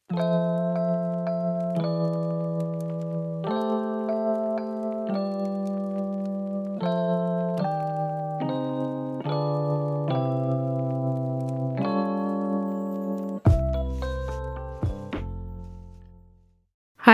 Hi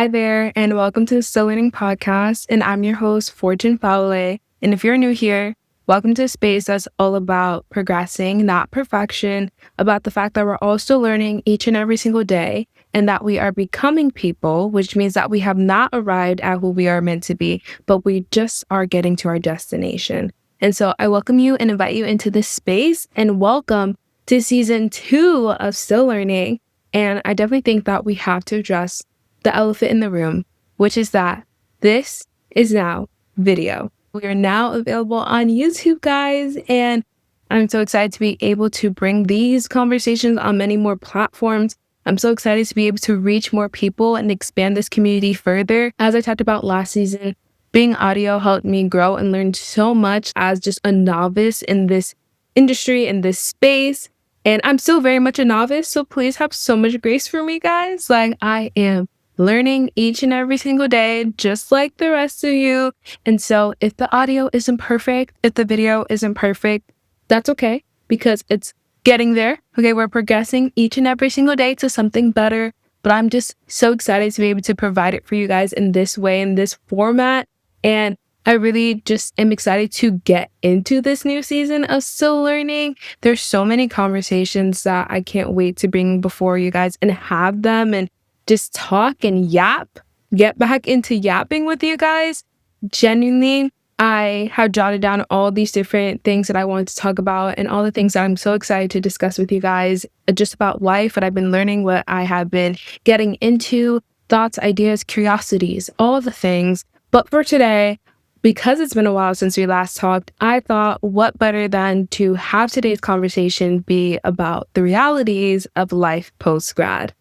there, and welcome to the Still Learning Podcast. And I'm your host, Fortune Fowle. And if you're new here, welcome to a space that's all about progressing, not perfection, about the fact that we're all still learning each and every single day, and that we are becoming people, which means that we have not arrived at who we are meant to be, but we just are getting to our destination. And so I welcome you and invite you into this space, and welcome to season 2 of Still Learning. And I definitely think that we have to address the elephant in the room, which is that this is now video. We are now available on YouTube, guys, and I'm so excited to be able to bring these conversations on many more platforms. I'm so excited to be able to reach more people and expand this community further. As I talked about last season, being audio helped me grow and learn so much as just a novice in this industry, in this space. And I'm still very much a novice, so please have so much grace for me, guys. Like, I am learning each and every single day, just like the rest of you. And so if the audio isn't perfect, if the video isn't perfect, that's okay, because it's getting there. Okay, we're progressing each and every single day to something better. But I'm just so excited to be able to provide it for you guys in this way, in this format. And I really just am excited to get into this new season of Still Learning. There's so many conversations that I can't wait to bring before you guys and have them and just talk and yap, get back into yapping with you guys. Genuinely, I have jotted down all these different things that I wanted to talk about and all the things that I'm so excited to discuss with you guys, just about life, what I've been learning, what I have been getting into, thoughts, ideas, curiosities, all the things. But for today, because it's been a while since we last talked, I thought what better than to have today's conversation be about the realities of life post-grad.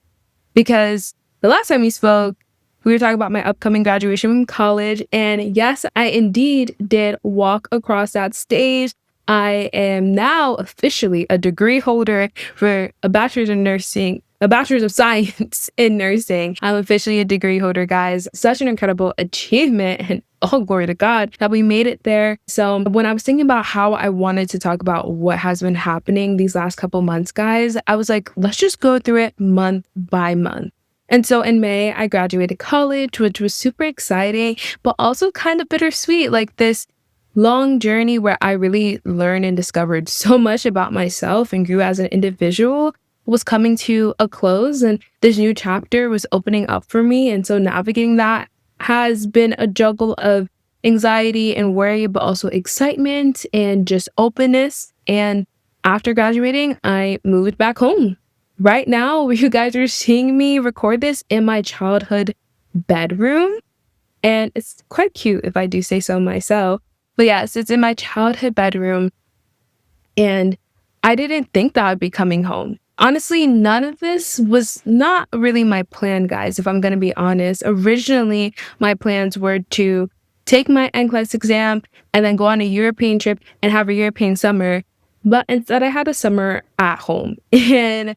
Because the last time we spoke, we were talking about my upcoming graduation from college. And yes, I indeed did walk across that stage. I am now officially a degree holder for a bachelor's of science in nursing. I'm officially a degree holder, guys. Such an incredible achievement, and all glory to God that we made it there. So when I was thinking about how I wanted to talk about what has been happening these last couple months, guys, I was like, let's just go through it month by month. And so in May, I graduated college, which was super exciting, but also kind of bittersweet, like this long journey where I really learned and discovered so much about myself and grew as an individual was coming to a close, and this new chapter was opening up for me. And so navigating that has been a juggle of anxiety and worry, but also excitement and just openness. And after graduating, I moved back home. Right now, where you guys are seeing me record this in my childhood bedroom. And it's quite cute if I do say so myself. But yes, it's in my childhood bedroom. And I didn't think that I'd be coming home. Honestly, none of this was not really my plan, guys, if I'm going to be honest. Originally, my plans were to take my NCLEX exam and then go on a European trip and have a European summer. But instead, I had a summer at home. And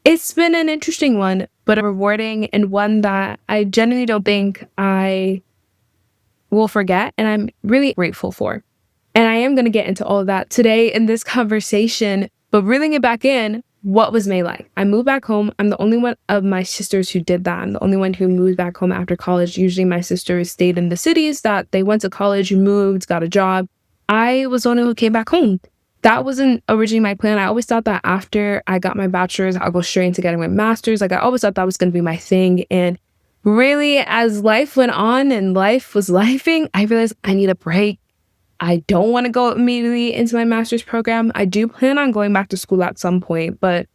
it's been an interesting one, but a rewarding and one that I genuinely don't think I will forget. And I'm really grateful for. And I am going to get into all of that today in this conversation. But reeling it back in, what was May like? I moved back home. I'm the only one of my sisters who did that. I'm the only one who moved back home after college. Usually my sisters stayed in the cities that they went to college, moved, got a job. I was the one who came back home. That wasn't originally my plan. I always thought that after I got my bachelor's, I'll go straight into getting my master's. Like, I always thought that was going to be my thing. And really, as life went on and life was lifing, I realized I need a break. I don't want to go immediately into my master's program. I do plan on going back to school at some point, but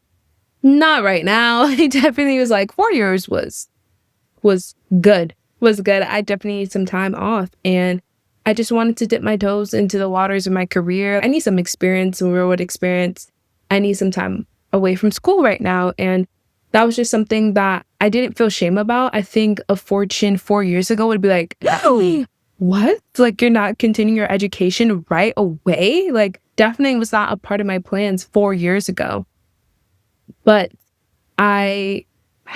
not right now. I definitely was like 4 years was good. I definitely need some time off. And I just wanted to dip my toes into the waters of my career. I need some experience, some real world experience. I need some time away from school right now. And that was just something that I didn't feel shame about. I think a Fortune 4 years ago would be like, no, what? Like, you're not continuing your education right away? Like, definitely was not a part of my plans 4 years ago. But I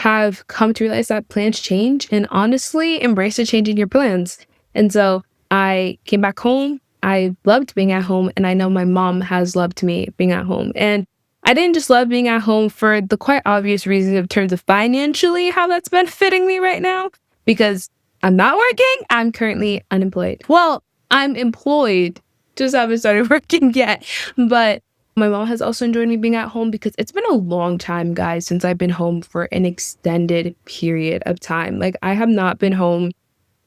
have come to realize that plans change and honestly embrace the change in your plans. And so I came back home. I loved being at home, and I know my mom has loved me being at home. And I didn't just love being at home for the quite obvious reason in terms of financially how that's benefiting me right now, because I'm not working. I'm currently unemployed. Well, I'm employed, just haven't started working yet. But my mom has also enjoyed me being at home because it's been a long time, guys, since I've been home for an extended period of time. Like, I have not been home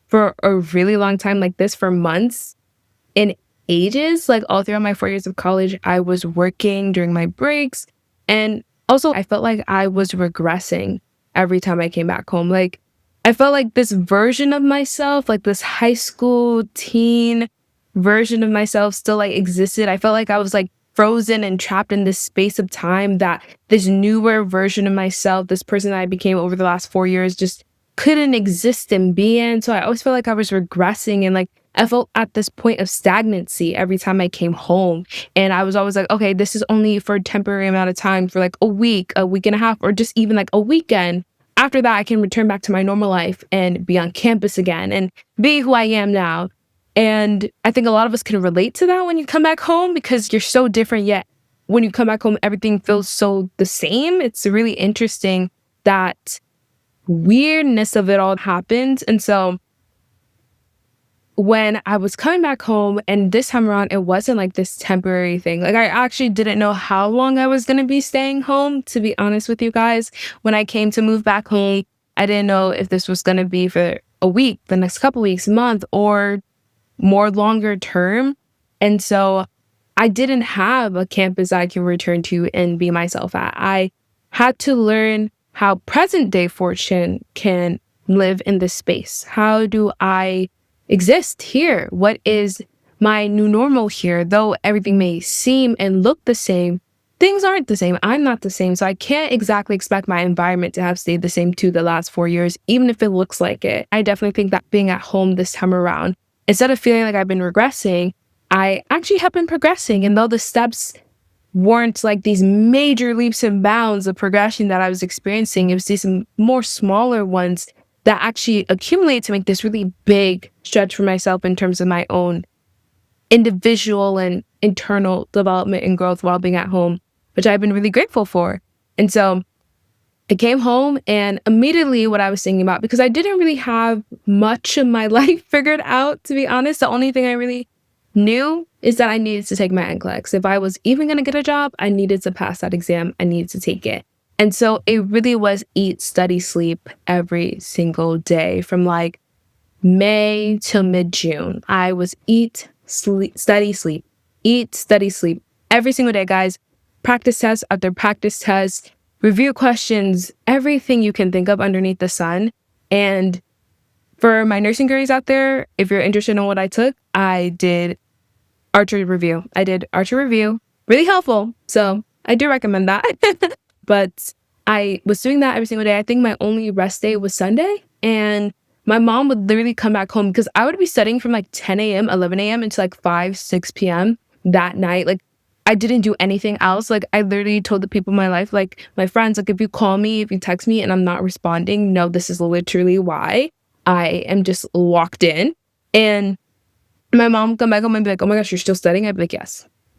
for a really long time like this for months in ages. Like, all throughout my 4 years of college, I was working during my breaks. And also, I felt like I was regressing every time I came back home. Like, I felt like this version of myself, like this high school teen version of myself still like existed. I felt like I was like frozen and trapped in this space of time that this newer version of myself, this person that I became over the last 4 years, just couldn't exist and be in. So I always felt like I was regressing, and like I felt at this point of stagnancy every time I came home. And I was always like, okay, this is only for a temporary amount of time, for like a week and a half, or just even like a weekend. After that, I can return back to my normal life and be on campus again and be who I am now. And I think a lot of us can relate to that when you come back home, because you're so different, yet when you come back home, everything feels so the same. It's really interesting that weirdness of it all happens. And so when I was coming back home, and this time around, it wasn't like this temporary thing. Like, I actually didn't know how long I was going to be staying home, to be honest with you guys. When I came to move back home, I didn't know if this was going to be for a week, the next couple weeks, month, or more longer term. And so I didn't have a campus I can return to and be myself at. I had to learn how present day Fortune can live in this space. How do I exist here? What is my new normal here? Though everything may seem and look the same, things aren't the same. I'm not the same. So I can't exactly expect my environment to have stayed the same to the last 4 years, even if it looks like it. I definitely think that being at home this time around, instead of feeling like I've been regressing, I actually have been progressing. And though the steps weren't like these major leaps and bounds of progression that I was experiencing, it was these more smaller ones that actually accumulate to make this really big stretch for myself in terms of my own individual and internal development and growth while being at home, which I've been really grateful for. And so I came home, and immediately what I was thinking about, because I didn't really have much of my life figured out, to be honest, the only thing I really knew is that I needed to take my NCLEX. If I was even going to get a job, I needed to pass that exam. I needed to take it. And so it really was eat, study, sleep every single day from like May till mid-June. I was eat, sleep, study, sleep, eat, study, sleep every single day, guys. Practice tests after practice tests, review questions, everything you can think of underneath the sun. And for my nursing girlies out there, if you're interested in what I took, I did archery review. Really helpful. So I do recommend that. But I was doing that every single day. I think my only rest day was Sunday. And my mom would literally come back home, because I would be studying from like 10 a.m., 11 a.m. until like 5, 6 p.m. that night. Like, I didn't do anything else. Like, I literally told the people in my life, like my friends, like, if you call me, if you text me and I'm not responding, no, this is literally why. I am just locked in. And my mom would come back home and be like, oh my gosh, you're still studying? I'd be like,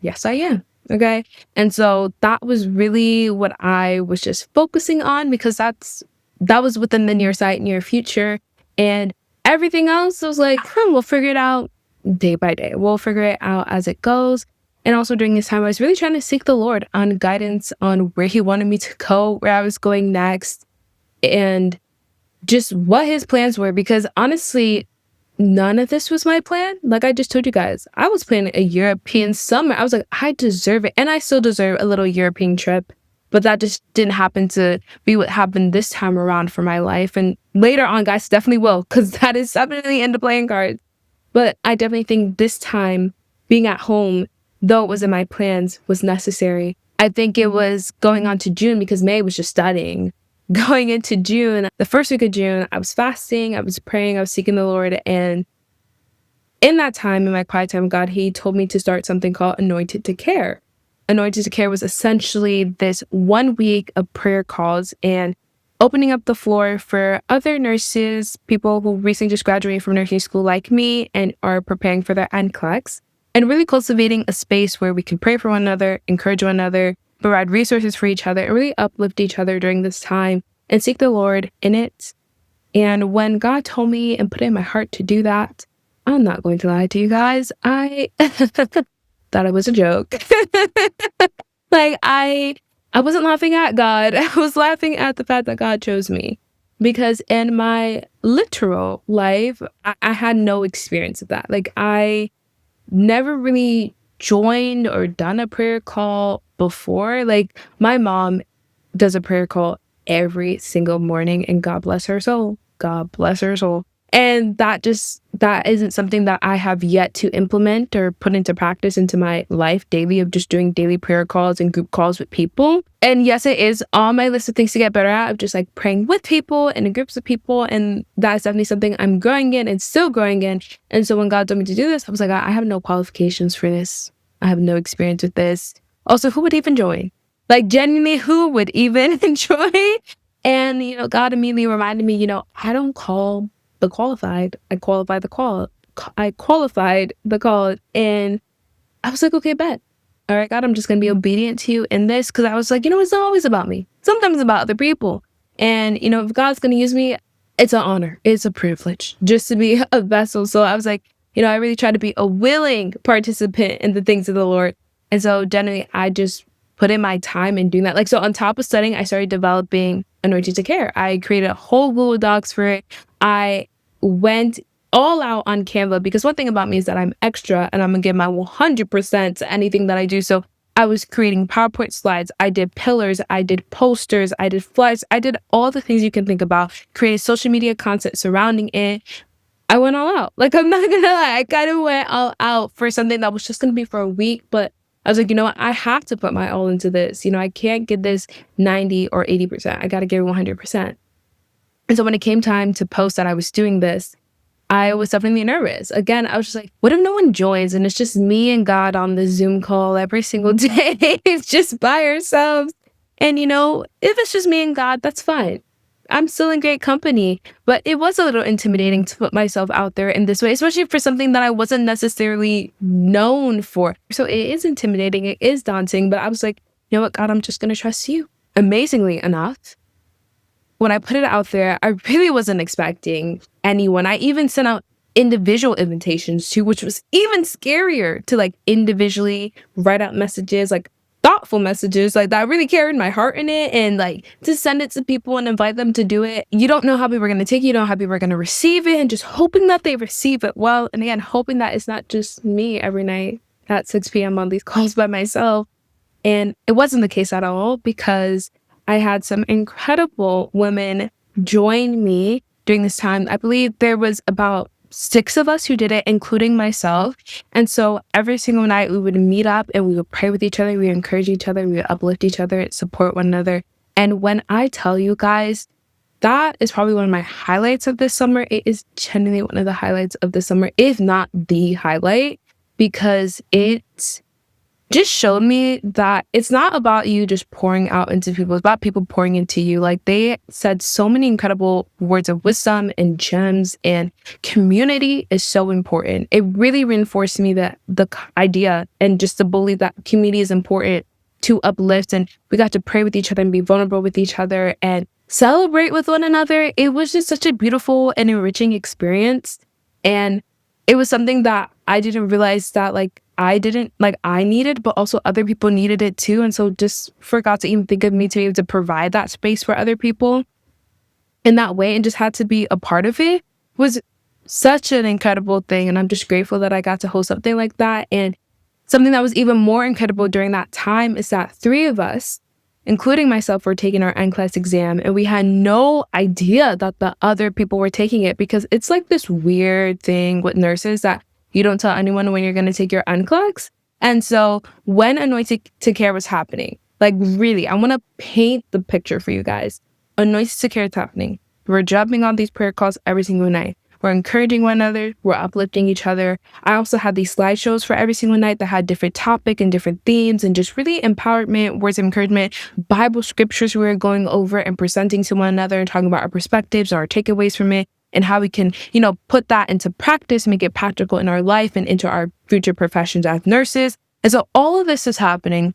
yes, I am. Okay. And so that was really what I was just focusing on, because that was within the near future. And everything else was like, we'll figure it out day by day. We'll figure it out as it goes. And also during this time, I was really trying to seek the Lord on guidance on where he wanted me to go, where I was going next, and just what his plans were. Because honestly, none of this was my plan. Like I just told you guys, I was planning a European summer. I was like, I deserve it. And I still deserve a little European trip. But that just didn't happen to be what happened this time around for my life. And later on, guys, definitely will, because that is definitely in the playing cards. But I definitely think this time, being at home, though it was in my plans, was necessary. I think it was going on to June, because May was just studying. Going into June, the first week of June, I was fasting, I was praying, I was seeking the Lord. And in that time, in my quiet time with God, he told me to start something called Anointed to Care. Anointed to Care was essentially this 1 week of prayer calls. And opening up the floor for other nurses, people who recently just graduated from nursing school like me and are preparing for their NCLEX, and really cultivating a space where we can pray for one another, encourage one another, provide resources for each other, and really uplift each other during this time and seek the Lord in it. And when God told me and put it in my heart to do that, I'm not going to lie to you guys, I thought it was a joke. Like, I wasn't laughing at God. I was laughing at the fact that God chose me. Because in my literal life, I had no experience of that. Like, I never really joined or done a prayer call before. Like, my mom does a prayer call every single morning, and God bless her soul. God bless her soul. And that isn't something that I have yet to implement or put into practice into my life daily, of just doing daily prayer calls and group calls with people. And yes, it is on my list of things to get better at, of just like praying with people and in groups of people. And that's definitely something I'm growing in and still growing in. And so when God told me to do this, I was like, I have no qualifications for this. I have no experience with this. Also, who would even join? Like, genuinely, who would even enjoy? And, God immediately reminded me, I don't call the qualified. I qualify the call. I qualified the call. And I was like, okay, bet. All right, God, I'm just going to be obedient to you in this. Because I was like, it's not always about me. Sometimes it's about other people. And, if God's going to use me, it's an honor. It's a privilege just to be a vessel. So I was like, I really try to be a willing participant in the things of the Lord. And so generally, I just put in my time in doing that. Like, so on top of studying, I started developing Anointed to Care. I created a whole Google Docs for it. I went all out on Canva, because one thing about me is that I'm extra and I'm gonna give my 100% to anything that I do. So I was creating PowerPoint slides. I did pillars. I did posters. I did flyers. I did all the things you can think about, created social media content surrounding it. I went all out. Like, I'm not gonna lie. I kind of went all out for something that was just gonna be for a week, but I was like, you know what? I have to put my all into this. I can't get this 90 or 80%. I got to give it 100%. And so when it came time to post that I was doing this, I was definitely nervous. Again, I was just like, what if no one joins and it's just me and God on the Zoom call every single day? It's just by ourselves. And, if it's just me and God, that's fine. I'm still in great company, but it was a little intimidating to put myself out there in this way, especially for something that I wasn't necessarily known for. So it is intimidating. It is daunting, but I was like, you know what, God, I'm just going to trust you. Amazingly enough, when I put it out there, I really wasn't expecting anyone. I even sent out individual invitations too, which was even scarier, to like individually write out messages, like thoughtful messages, like that really carried my heart in it, and like to send it to people and invite them to do it. You don't know how people are going to take it, you don't know how people are going to receive it, and just hoping that they receive it well. And again, hoping that it's not just me every night at 6 p.m. on these calls by myself. And it wasn't the case at all, because I had some incredible women join me during this time. I believe there was about 6 of us who did it, including myself. And so every single night we would meet up and we would pray with each other. We would encourage each other. We would uplift each other, support one another. And when I tell you guys, that is probably one of my highlights of this summer. It is genuinely one of the highlights of the summer, if not the highlight, because it's just showed me that it's not about you just pouring out into people. It's about people pouring into you. Like, they said so many incredible words of wisdom and gems, and community is so important. It really reinforced me that the idea and just the belief that community is important to uplift, and we got to pray with each other and be vulnerable with each other and celebrate with one another. It was just such a beautiful and enriching experience. And it was something that I didn't realize that I needed, but also other people needed it too. And so just for God to even think of me to be able to provide that space for other people in that way and just had to be a part of it was such an incredible thing. And I'm just grateful that I got to host something like that. And something that was even more incredible during that time is that 3 of us, including myself, were taking our NCLEX exam, and we had no idea that the other people were taking it, because it's like this weird thing with nurses that you don't tell anyone when you're going to take your NCLEX. And so when Anointed to Care was happening, like, really, I want to paint the picture for you guys. Anointed to Care is happening. We're jumping on these prayer calls every single night. we're encouraging one another, we're uplifting each other. I also had these slideshows for every single night that had different topic and different themes and just really empowerment, words of encouragement, Bible scriptures we were going over and presenting to one another and talking about our perspectives, our takeaways from it, and how we can, put that into practice, make it practical in our life and into our future professions as nurses. And so all of this is happening.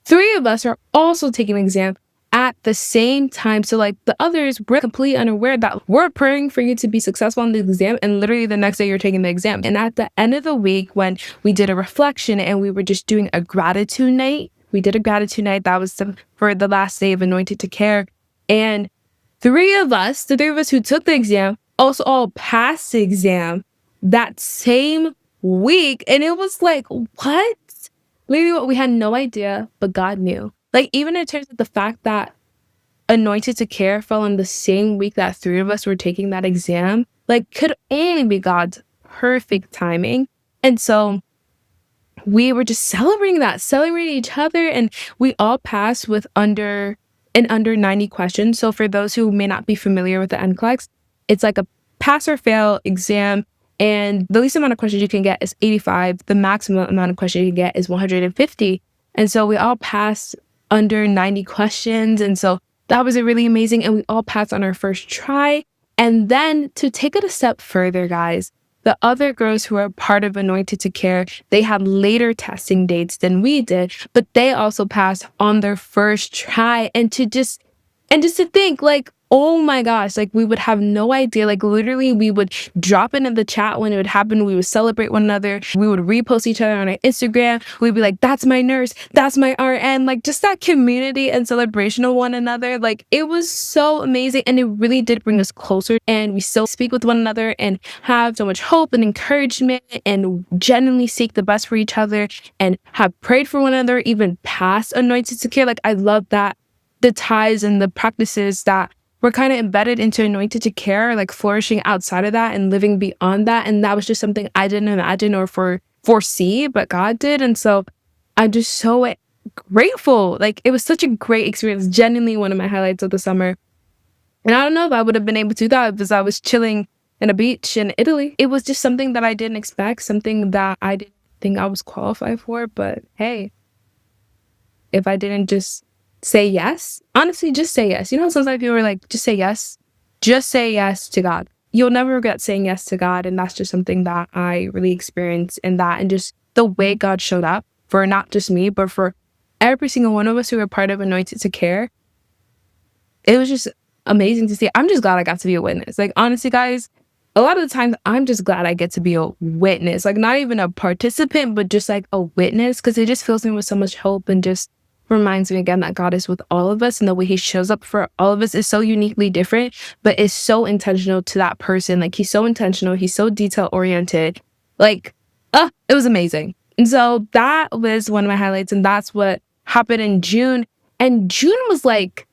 3 of us are also taking an exam at the same time. So like the others, we're completely unaware that we're praying for you to be successful in the exam, and literally the next day you're taking the exam. And at the end of the week, when we did a reflection and we were just doing a gratitude night, that was for the last day of Anointed to Care. And the 3 of us who took the exam, also all passed the exam that same week. And it was like, what? Literally, what we had no idea, but God knew. Like, even in terms of the fact that Anointed to Care fell on the same week that 3 of us were taking that exam, like, could only be God's perfect timing. And so we were just celebrating each other, and we all passed with under 90 questions. So for those who may not be familiar with the NCLEX, it's like a pass or fail exam, and the least amount of questions you can get is 85. The maximum amount of questions you can get is 150. And so we all passed under 90 questions. And so that was really amazing. And we all passed on our first try. And then to take it a step further, guys, the other girls who are part of Anointed to Care, they had later testing dates than we did, but they also passed on their first try. And just to think, like, oh my gosh, like, we would have no idea. Like, literally, we would drop it in the chat when it would happen. We would celebrate one another. We would repost each other on our Instagram. We'd be like, that's my nurse, that's my RN. Like, just that community and celebration of one another. Like, it was so amazing. And it really did bring us closer. And we still speak with one another and have so much hope and encouragement and genuinely seek the best for each other and have prayed for one another, even past Anointed to Care. Like, I love that the ties and the practices that were kind of embedded into Anointed to Care, like flourishing outside of that and living beyond that. And that was just something I didn't imagine or foresee, but God did. And so I'm just so grateful. Like, it was such a great experience, genuinely one of my highlights of the summer. And I don't know if I would have been able to do that because I was chilling in a beach in Italy. It was just something that I didn't expect, something that I didn't think I was qualified for. But hey, if I didn't just say yes, honestly, just say yes. Sometimes people are like, just say yes. Just say yes to God. You'll never regret saying yes to God. And that's just something that I really experienced in that. And just the way God showed up for not just me, but for every single one of us who were part of Anointed to Care. It was just amazing to see. I'm just glad I got to be a witness. Like, honestly, guys, a lot of the times I'm just glad I get to be a witness. Like, not even a participant, but just like a witness, because it just fills me with so much hope and just reminds me again that God is with all of us, and the way he shows up for all of us is so uniquely different, but is so intentional to that person. Like, he's so intentional. He's so detail oriented. Like, it was amazing. And so that was one of my highlights. And that's what happened in June. And June was like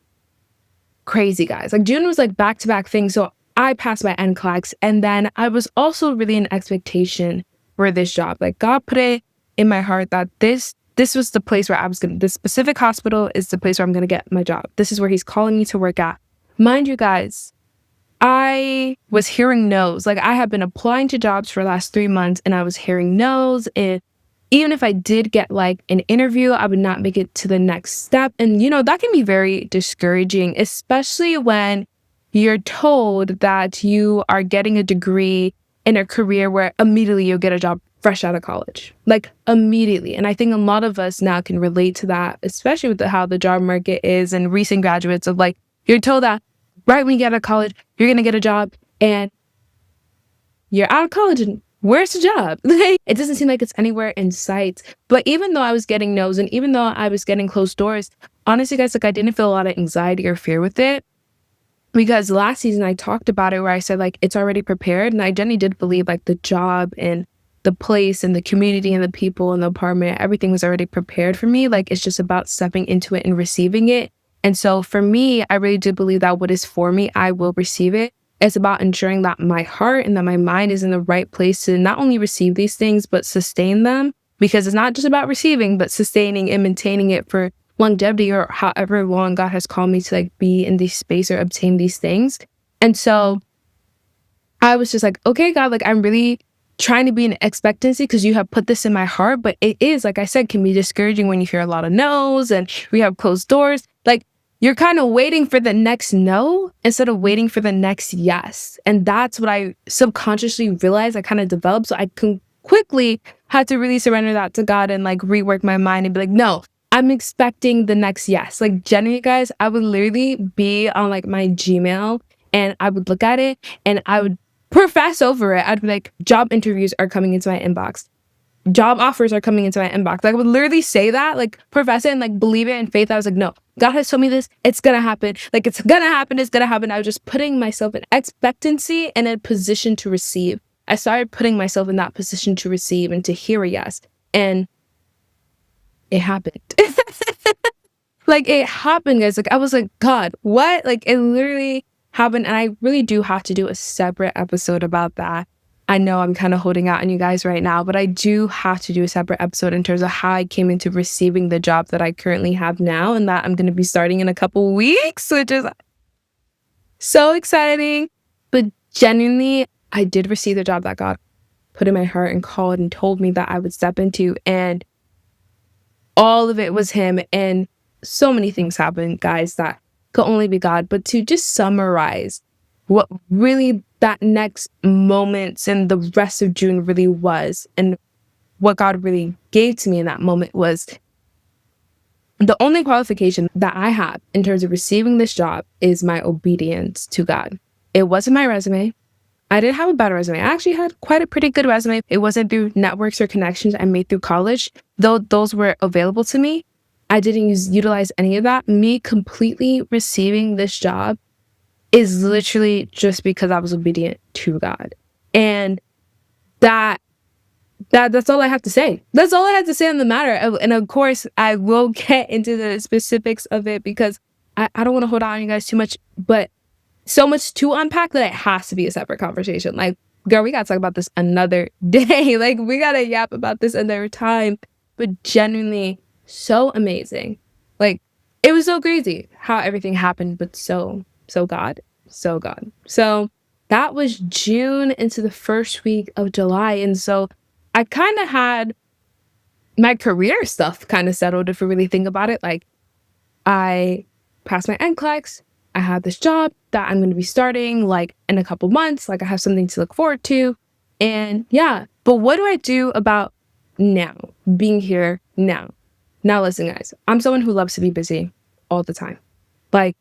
crazy, guys. Like, June was like back-to-back things. So I passed my NCLEX, and then I was also really in expectation for this job. Like, God put it in my heart that this was the place where this specific hospital is the place where I'm going to get my job. This is where he's calling me to work at. Mind you, guys, I was hearing no's. Like, I have been applying to jobs for the last 3 months, and I was hearing no's. And even if I did get like an interview, I would not make it to the next step. And, that can be very discouraging, especially when you're told that you are getting a degree in a career where immediately you'll get a job fresh out of college, like immediately. And I think a lot of us now can relate to that, especially with how the job market is and recent graduates of like, you're told that right when you get out of college, you're going to get a job, and you're out of college and where's the job? It doesn't seem like it's anywhere in sight. But even though I was getting no's and even though I was getting closed doors, honestly, guys, like, I didn't feel a lot of anxiety or fear with it. Because last season I talked about it where I said, like, it's already prepared. And I genuinely did believe like the job and the place and the community and the people and the apartment, everything was already prepared for me. Like, it's just about stepping into it and receiving it. And so for me, I really do believe that what is for me, I will receive it. It's about ensuring that my heart and that my mind is in the right place to not only receive these things, but sustain them. Because it's not just about receiving, but sustaining and maintaining it for longevity or however long God has called me to like be in this space or obtain these things. And so I was just like, okay, God, like I'm really trying to be in expectancy because you have put this in my heart. But it is, like I said, can be discouraging when you hear a lot of no's and we have closed doors. Like you're kind of waiting for the next no instead of waiting for the next yes. And that's what I subconsciously realized I kind of developed. So I can quickly had to really surrender that to God and like rework my mind and be like, no, I'm expecting the next yes. Like genuinely, guys, I would literally be on like my Gmail and I would look at it and I would profess over it. I'd be like, job interviews are coming into my inbox. Job offers are coming into my inbox. Like I would literally say that, like profess it and like believe it in faith. I was like, no, God has told me this. It's gonna happen. Like it's gonna happen. It's gonna happen. I was just putting myself in expectancy and in a position to receive. I started putting myself in that position to receive and to hear a yes. And it happened. Like it happened, guys. Like I was like, God, what? Like it literally happened. And I really do have to do a separate episode about that. I know I'm kind of holding out on you guys right now, but I do have to do a separate episode in terms of how I came into receiving the job that I currently have now and that I'm going to be starting in a couple weeks, which is so exciting. But genuinely, I did receive the job that God put in my heart and called and told me that I would step into. And all of it was Him. And so many things happened, guys, that could only be God. But to just summarize what really that next moments and the rest of June really was, and what God really gave to me in that moment was the only qualification that I have in terms of receiving this job is my obedience to God. It wasn't my resume. I didn't have a bad resume. I actually had quite a pretty good resume. It wasn't through networks or connections I made through college, though those were available to me. I didn't utilize any of that. Me completely receiving this job is literally just because I was obedient to God. And that's all I have to say. That's all I have to say on the matter. And of course, I will get into the specifics of it because I don't want to hold on you guys too much, but so much to unpack that it has to be a separate conversation. Like, girl, we got to talk about this another day. Like, we got to yap about this another time. But genuinely, so amazing. Like, it was so crazy how everything happened, but so God. So God. So that was June into the first week of July. And so I kind of had my career stuff kind of settled if we really think about it. Like, I passed my NCLEX. I have this job that I'm going to be starting like in a couple months. Like I have something to look forward to. And yeah, but what do I do about now, being here now? Now listen, guys, I'm someone who loves to be busy all the time. Like,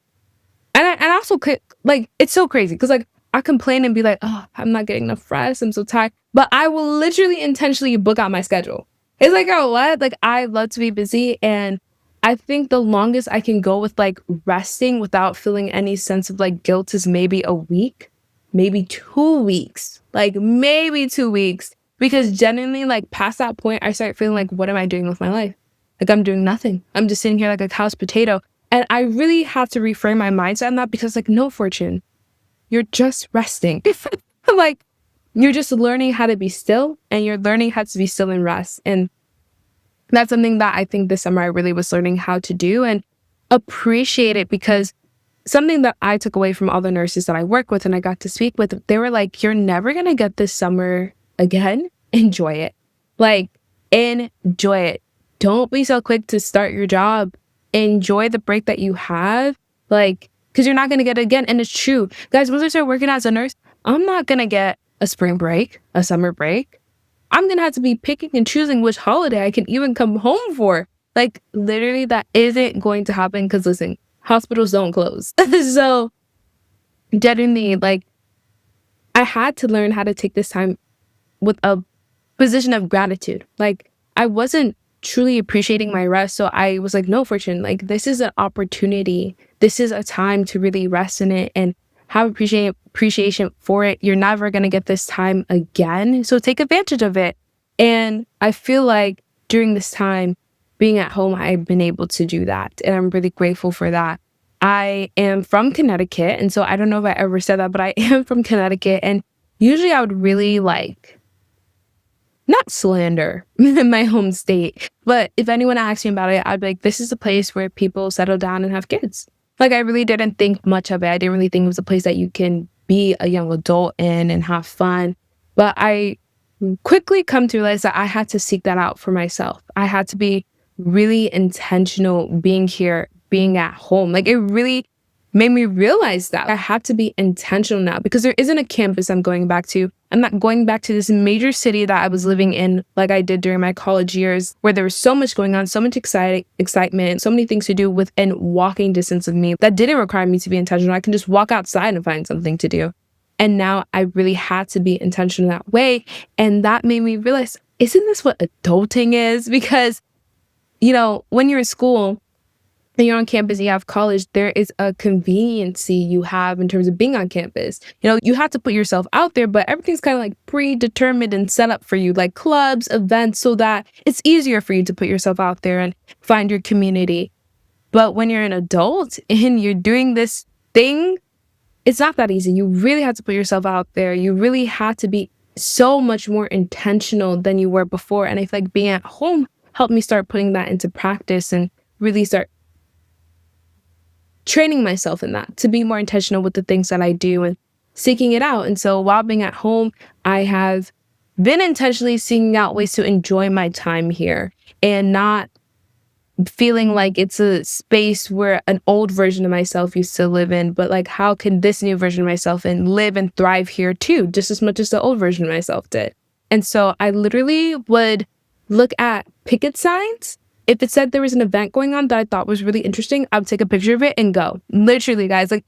and I also like, it's so crazy because like I complain and be like, oh, I'm not getting enough rest. I'm so tired. But I will literally intentionally book out my schedule. It's like, oh, what? Like I love to be busy. And I think the longest I can go with like resting without feeling any sense of like guilt is maybe a week, maybe 2 weeks, like maybe 2 weeks. Because genuinely, like past that point, I start feeling like, what am I doing with my life? Like I'm doing nothing. I'm just sitting here like a couch potato. And I really have to reframe my mindset on that because like, no, Fortune, you're just resting. Like you're just learning how to be still and you're learning how to be still and rest. And that's something that I think this summer I really was learning how to do and appreciate it because something that I took away from all the nurses that I work with and I got to speak with, they were like, you're never going to get this summer again. Enjoy it. Like, enjoy it. Don't be so quick to start your job. Enjoy the break that you have. Like, because you're not going to get it again. And it's true. Guys, once I start working as a nurse, I'm not going to get a spring break, a summer break. I'm going to have to be picking and choosing which holiday I can even come home for. Like, literally, that isn't going to happen because, listen, hospitals don't close. So, genuinely, like, I had to learn how to take this time with a position of gratitude. Like, I wasn't truly appreciating my rest. So I was like, no, Fortune, like, this is an opportunity. This is a time to really rest in it and have appreciation for it. You're never going to get this time again. So take advantage of it. And I feel like during this time, being at home, I've been able to do that. And I'm really grateful for that. I am from Connecticut. And so I don't know if I ever said that, but I am from Connecticut. And usually I would really like, not slander my home state, but if anyone asked me about it, I'd be like, this is a place where people settle down and have kids. Like, I really didn't think much of it. I didn't really think it was a place that you can be a young adult in and have fun. But I quickly come to realize that I had to seek that out for myself. I had to be really intentional being here, being at home. Like, it really made me realize that I have to be intentional now because there isn't a campus I'm going back to. I'm not going back to this major city that I was living in like I did during my college years, where there was so much going on, so much excitement, so many things to do within walking distance of me that didn't require me to be intentional. I can just walk outside and find something to do. And now I really had to be intentional that way. And that made me realize, isn't this what adulting is? Because, when you're in school, and you're on campus, you have college, there is a conveniency you have in terms of being on campus. You have to put yourself out there, but everything's kind of like predetermined and set up for you, like clubs, events, so that it's easier for you to put yourself out there and find your community. But when you're an adult and you're doing this thing, it's not that easy. You really have to put yourself out there. You really have to be so much more intentional than you were before. And I feel like being at home helped me start putting that into practice and really start training myself in that, to be more intentional with the things that I do and seeking it out. And so while being at home, I have been intentionally seeking out ways to enjoy my time here and not feeling like it's a space where an old version of myself used to live in, but like, how can this new version of myself and live and thrive here too, just as much as the old version of myself did. And so I literally would look at picket signs. If it said there was an event going on that I thought was really interesting, I would take a picture of it and go. Literally, guys, like,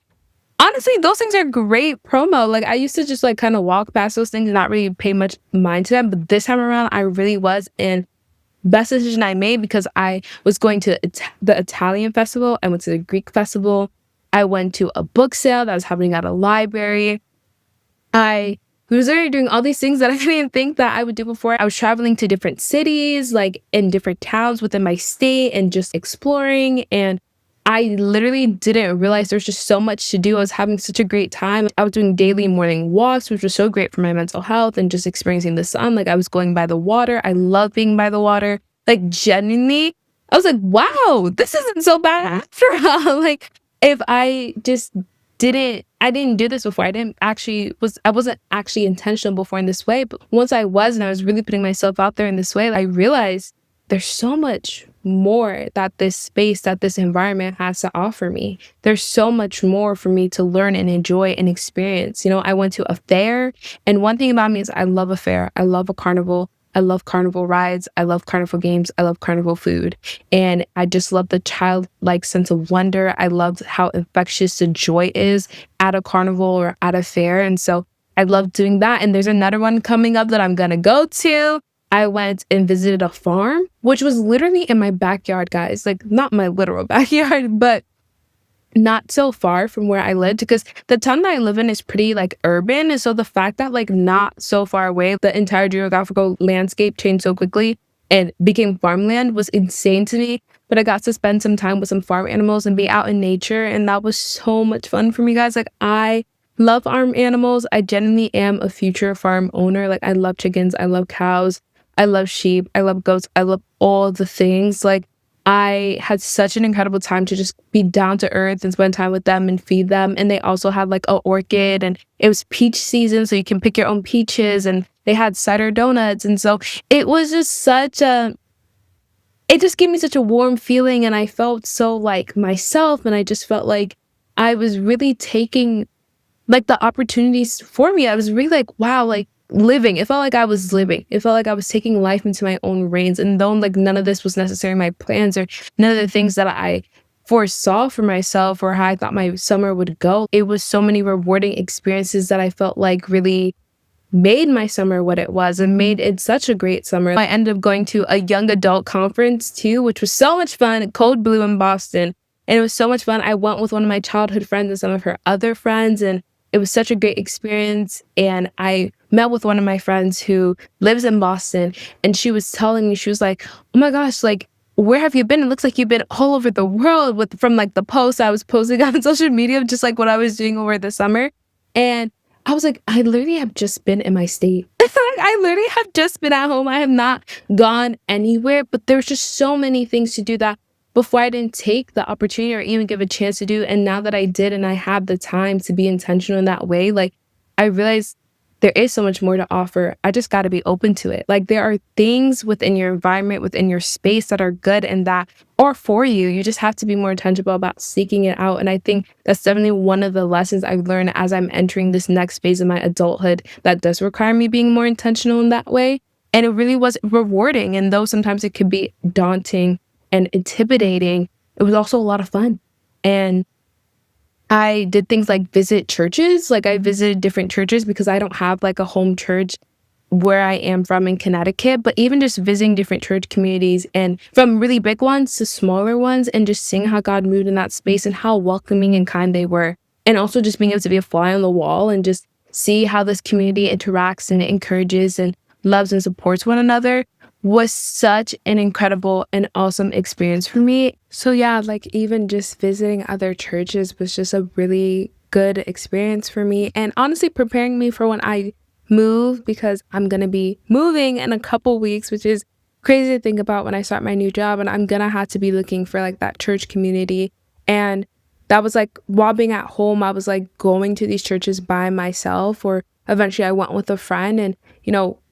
honestly, those things are great promo. Like, I used to just like kind of walk past those things and not really pay much mind to them. But this time around, I really was. And best decision I made, because I was going to the Italian festival. I went to the Greek festival. I went to a book sale that was happening at a library. I was already doing all these things that I didn't even think that I would do before. I was traveling to different cities, like in different towns within my state, and just exploring. And I literally didn't realize there's just so much to do. I was having such a great time. I was doing daily morning walks, which was so great for my mental health and just experiencing the sun. Like, I was going by the water. I love being by the water. Like, genuinely, I was like, wow, this isn't so bad after all. Like, if I just I didn't do this before. I wasn't actually intentional before in this way. But once I was, and I was really putting myself out there in this way, I realized there's so much more that this space, that this environment has to offer me. There's so much more for me to learn and enjoy and experience. I went to a fair, and one thing about me is I love a fair. I love a carnival. I love carnival rides. I love carnival games. I love carnival food. And I just love the childlike sense of wonder. I loved how infectious the joy is at a carnival or at a fair. And so I love doing that. And there's another one coming up that I'm going to go to. I went and visited a farm, which was literally in my backyard, guys. Like, not my literal backyard, but not so far from where I lived, because the town that I live in is pretty like urban. And so the fact that like not so far away, the entire geographical landscape changed so quickly and became farmland was insane to me. But I got to spend some time with some farm animals and be out in nature. And that was so much fun for me, guys. Like, I love farm animals. I genuinely am a future farm owner. Like, I love chickens. I love cows. I love sheep. I love goats. I love all the things. Like, I had such an incredible time to just be down to earth and spend time with them and feed them. And they also had like an orchid, and it was peach season, so you can pick your own peaches, and they had cider donuts. And so it was just it just gave me such a warm feeling, and I felt so like myself, and I just felt like I was really taking like the opportunities for me. I was really like, wow, like living. It felt like I was living. It felt like I was taking life into my own reins. And though like none of this was necessarily my plans or none of the things that I foresaw for myself or how I thought my summer would go, it was so many rewarding experiences that I felt like really made my summer what it was and made it such a great summer. I ended up going to a young adult conference too, which was so much fun. Cold Blue in Boston. And it was so much fun. I went with one of my childhood friends and some of her other friends, and it was such a great experience. And I met with one of my friends who lives in Boston, and she was telling me, she was like, oh my gosh, like, where have you been? It looks like you've been all over the world from like the posts I was posting on social media, just like what I was doing over the summer. And I was like, I literally have just been in my state. I literally have just been at home. I have not gone anywhere, but there's just so many things to do that before I didn't take the opportunity or even give a chance to do. And now that I did and I have the time to be intentional in that way, like I realized there is so much more to offer. I just got to be open to it. Like there are things within your environment, within your space that are good and that are for you. You just have to be more intentional about seeking it out. And I think that's definitely one of the lessons I've learned as I'm entering this next phase of my adulthood that does require me being more intentional in that way. And it really was rewarding. And though sometimes it could be daunting and intimidating, it was also a lot of fun. And I did things like visit churches. Like I visited different churches because I don't have like a home church where I am from in Connecticut, but even just visiting different church communities and from really big ones to smaller ones and just seeing how God moved in that space and how welcoming and kind they were. And also just being able to be a fly on the wall and just see how this community interacts and encourages and loves and supports one another was such an incredible and awesome experience for me. So yeah, like even just visiting other churches was just a really good experience for me and honestly preparing me for when I move, because I'm going to be moving in a couple weeks, which is crazy to think about when I start my new job, and I'm going to have to be looking for like that church community. And that was like while being at home, I was like going to these churches by myself, or eventually I went with a friend. And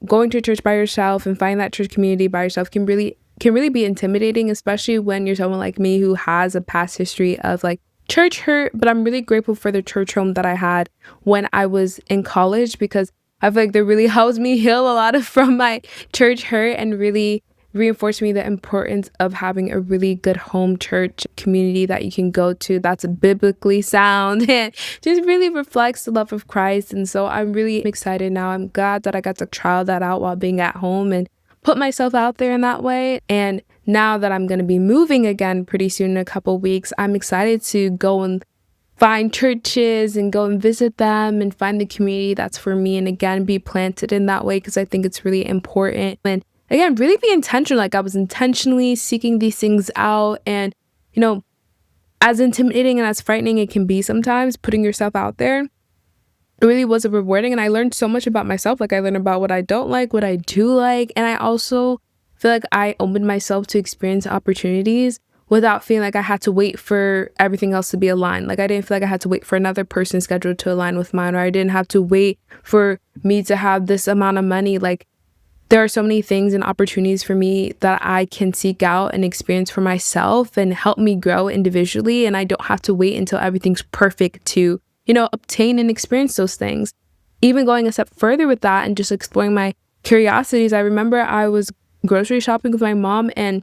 going to a church by yourself and finding that church community by yourself can really be intimidating, especially when you're someone like me who has a past history of like church hurt. But I'm really grateful for the church home that I had when I was in college, because I feel like they really helped me heal a lot from my church hurt and really reinforced me the importance of having a really good home church community that you can go to that's biblically sound and just really reflects the love of Christ. And so I'm really excited now. I'm glad that I got to trial that out while being at home and put myself out there in that way. And now that I'm going to be moving again pretty soon in a couple weeks, I'm excited to go and find churches and go and visit them and find the community that's for me, and again be planted in that way, because I think it's really important. And again, really be intentional. Like I was intentionally seeking these things out. And as intimidating and as frightening it can be sometimes, putting yourself out there, it really was rewarding. And I learned so much about myself. Like I learned about what I don't like, what I do like, and I also feel like I opened myself to experience opportunities without feeling like I had to wait for everything else to be aligned. Like I didn't feel like I had to wait for another person's schedule to align with mine, or I didn't have to wait for me to have this amount of money. Like there are so many things and opportunities for me that I can seek out and experience for myself and help me grow individually. And I don't have to wait until everything's perfect to, obtain and experience those things. Even going a step further with that and just exploring my curiosities. I remember I was grocery shopping with my mom, and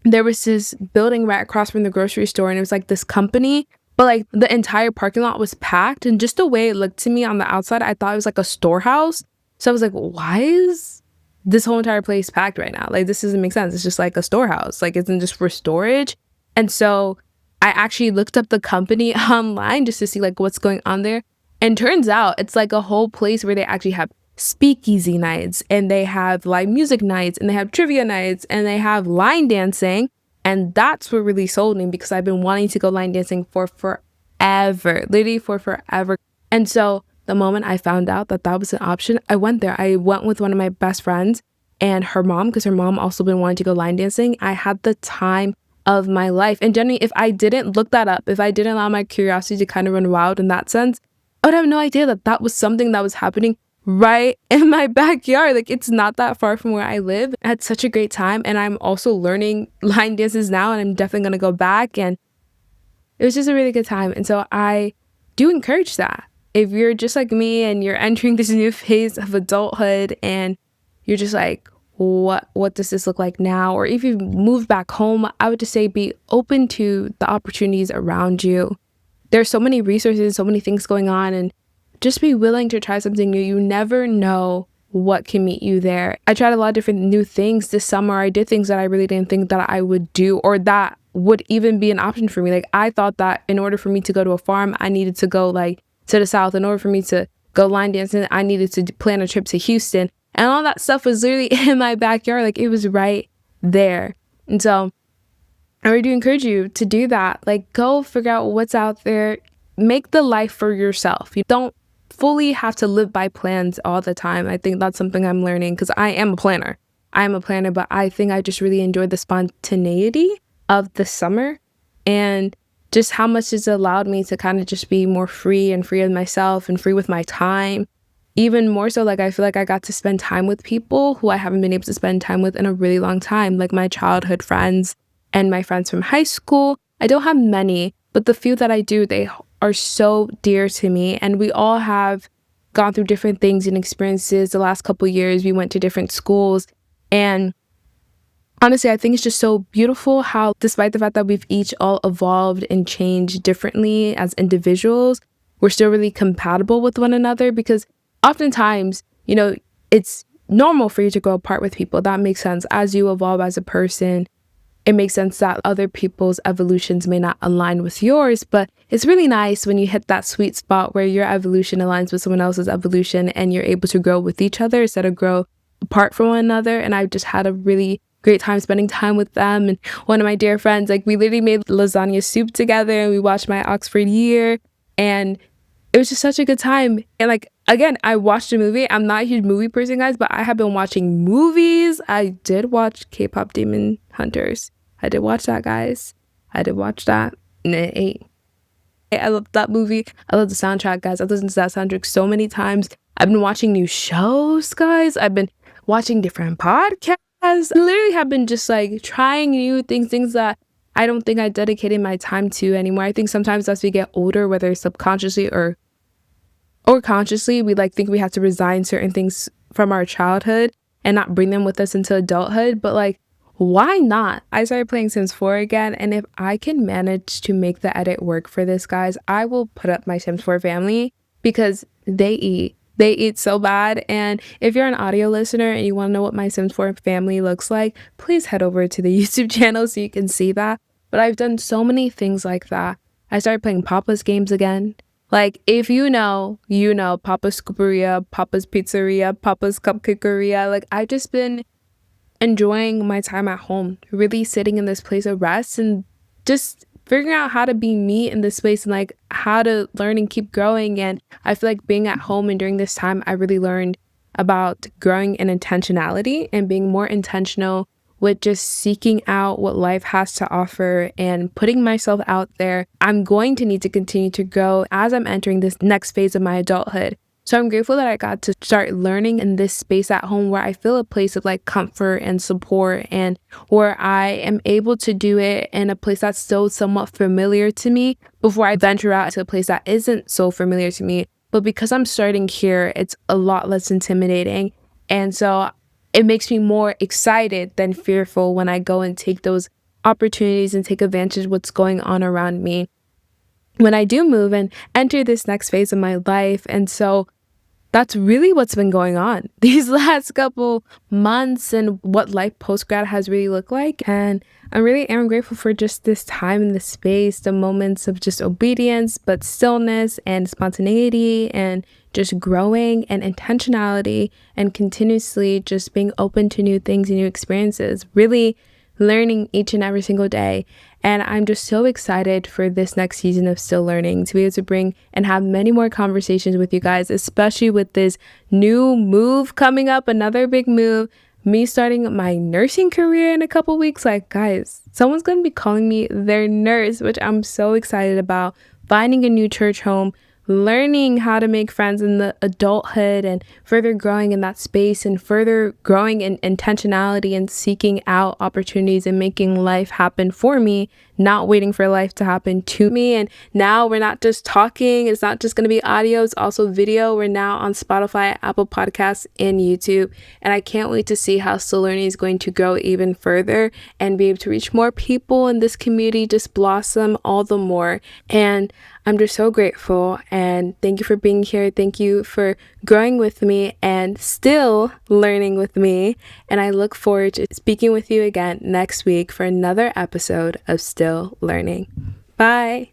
there was this building right across from the grocery store, and it was like this company, but like the entire parking lot was packed. And just the way it looked to me on the outside, I thought it was like a storehouse. So I was like, why is this whole entire place packed right now? Like this doesn't make sense. It's just like a storehouse. Like it's just for storage. And so I actually looked up the company online just to see like what's going on there. And turns out it's like a whole place where they actually have speakeasy nights, and they have live music nights, and they have trivia nights, and they have line dancing. And that's what really sold me, because I've been wanting to go line dancing for forever, literally for forever. And so the moment I found out that that was an option, I went there. I went with one of my best friends and her mom, because her mom also been wanting to go line dancing. I had the time of my life. And generally, if I didn't look that up, if I didn't allow my curiosity to kind of run wild in that sense, I would have no idea that that was something that was happening right in my backyard. Like it's not that far from where I live. I had such a great time, and I'm also learning line dances now, and I'm definitely going to go back, and it was just a really good time. And so I do encourage that. If you're just like me and you're entering this new phase of adulthood and you're just like, what does this look like now? Or if you've moved back home, I would just say be open to the opportunities around you. There's so many resources, so many things going on, and just be willing to try something new. You never know what can meet you there. I tried a lot of different new things this summer. I did things that I really didn't think that I would do, or that would even be an option for me. Like I thought that in order for me to go to a farm, I needed to go like to the South. In order for me to go line dancing, I needed to plan a trip to Houston. And all that stuff was literally in my backyard. Like it was right there. And so I really do encourage you to do that. Like go figure out what's out there. Make the life for yourself. You don't fully have to live by plans all the time. I think that's something I'm learning, because I am a planner. But I think I just really enjoy the spontaneity of the summer, and just how much it's allowed me to kind of just be more free and free with myself and free with my time. Even more so, like, I feel like I got to spend time with people who I haven't been able to spend time with in a really long time, like my childhood friends and my friends from high school. I don't have many, but the few that I do, they are so dear to me. And we all have gone through different things and experiences. The last couple years, we went to different schools. And honestly, I think it's just so beautiful how, despite the fact that we've each all evolved and changed differently as individuals, we're still really compatible with one another, because oftentimes, it's normal for you to grow apart with people. That makes sense. As you evolve as a person, it makes sense that other people's evolutions may not align with yours, but it's really nice when you hit that sweet spot where your evolution aligns with someone else's evolution and you're able to grow with each other instead of grow apart from one another. And I've just had a really great time spending time with them. And one of my dear friends, like, we literally made lasagna soup together and we watched my Oxford Year, and it was just such a good time. And like, again, I watched a movie. I'm not a huge movie person, guys, but I have been watching movies. I did watch K-pop Demon Hunters. I did watch that, guys. I did watch that. And it ate. I love that movie. I love the soundtrack, guys. I've listened to that soundtrack so many times. I've been watching new shows, guys. I've been watching different podcasts. I literally have been just like trying new things that I don't think I dedicated my time to anymore. I think sometimes as we get older, whether subconsciously or consciously, we like think we have to resign certain things from our childhood and not bring them with us into adulthood. But like, why not? I started playing Sims 4 again, and if I can manage to make the edit work for this, guys, I will put up my Sims 4 family, because they eat. They eat so bad. And if you're an audio listener and you want to know what my Sims 4 family looks like, please head over to the YouTube channel so you can see that. But I've done so many things like that. I started playing Papa's games again. Like, if you know, Papa's Scooperia, Papa's Pizzeria, Papa's Cupcakeria. Like, I've just been enjoying my time at home, really sitting in this place of rest and just figuring out how to be me in this space and like how to learn and keep growing. And I feel like being at home and during this time, I really learned about growing in intentionality and being more intentional with just seeking out what life has to offer and putting myself out there. I'm going to need to continue to grow as I'm entering this next phase of my adulthood. So I'm grateful that I got to start learning in this space at home where I feel a place of like comfort and support, and where I am able to do it in a place that's still somewhat familiar to me before I venture out to a place that isn't so familiar to me. But because I'm starting here, it's a lot less intimidating. And so it makes me more excited than fearful when I go and take those opportunities and take advantage of what's going on around me when I do move and enter this next phase of my life. And so that's really what's been going on these last couple months and what life post-grad has really looked like. And I really am grateful for just this time and the space, the moments of just obedience, but stillness and spontaneity and just growing and intentionality and continuously just being open to new things and new experiences, really learning each and every single day. And I'm just so excited for this next season of Still Learning to be able to bring and have many more conversations with you guys, especially with this new move coming up, another big move, me starting my nursing career in a couple weeks. Like, guys, someone's going to be calling me their nurse, which I'm so excited about. Finding a new church home, learning how to make friends in the adulthood and further growing in that space and further growing in intentionality and seeking out opportunities and making life happen for me, not waiting for life to happen to me. And now we're not just talking. It's not just going to be audio. It's also video. We're now on Spotify, Apple Podcasts, and YouTube. And I can't wait to see how Still Learning is going to grow even further and be able to reach more people in this community, just blossom all the more. And I'm just so grateful, and thank you for being here. Thank you for growing with me and still learning with me. And I look forward to speaking with you again next week for another episode of Still Learning. Bye.